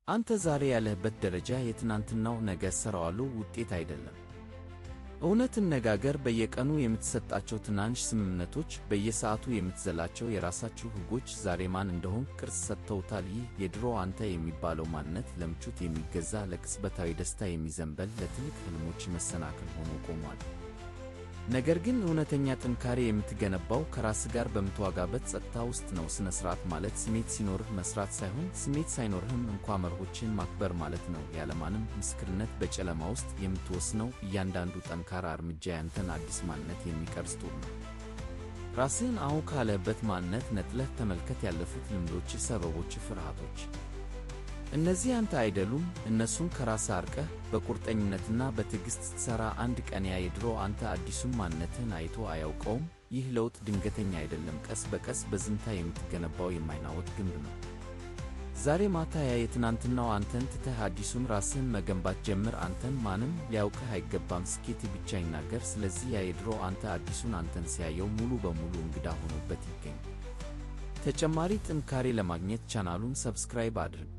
አንተ ዛሬ ያለህበት ደረጃ የትናንትናው ነገ ሠራዋለሁ ውጤት አይደለም። እውነት እንነጋገር፣ በየቀኑ የምትሰጣቸው ትናንሽ ስምምነቶች፣ በየሰዓቱ የምትዘላቸው የራሳችሁ ሕጎች ዛሬ ማን እንደሆንክ ቅርጽ ሰጥተውታል። ይህ የድሮ አንተ የሚባለው ማንነት ለምቾት የሚገዛ፣ ለቅጽበታዊ ደስታ የሚዘንበል፣ ለትልቅ ሕልሞች መሰናክል ሆኖ ቆሟል። ነገር ግን እውነተኛ ጥንካሬ የምትገነባው ከራስህ ጋር በምትዋጋበት ጸጥታ ውስጥ ነው። ሥነ ሥርዓት ማለት ስሜት ሲኖርህ መሥራት ሳይሆን ስሜት ሳይኖርህም እንኳ መርሆችን ማክበር ማለት ነው። ያለማንም ምስክርነት በጨለማ ውስጥ የምትወስነው እያንዳንዱ ጠንካራ እርምጃ ያንተን አዲስ ማንነት የሚቀርጽ ጡብ ነው። ራስህን አሁን ካለህበት ማንነት ነጥለህ ተመልከት። ያለፉት ልምዶችህ፣ ሰበቦችህ፣ ፍርሃቶች እነዚህ አንተ አይደሉም። እነሱን ከራስህ አርቀህ በቁርጠኝነትና በትዕግሥት ስትሠራ አንድ ቀን ያ የድሮ አንተ አዲሱን ማንነትህን አይቶ አያውቀውም። ይህ ለውጥ ድንገተኛ አይደለም፣ ቀስ በቀስ በዝምታ የምትገነባው የማይናወጥ ግንብ ነው። ዛሬ ማታ ያ የትናንትናው አንተን ትተህ አዲሱን ራስህን መገንባት ጀምር። አንተን ማንም ሊያውቅህ አይገባም፣ ስኬትህ ብቻ ይናገር። ስለዚህ ያ የድሮ አንተ አዲሱን አንተን ሲያየው ሙሉ በሙሉ እንግዳ ሆኖበት ይገኝ። ተጨማሪ ጥንካሬ ለማግኘት ቻናሉን ሰብስክራይብ አድርግ።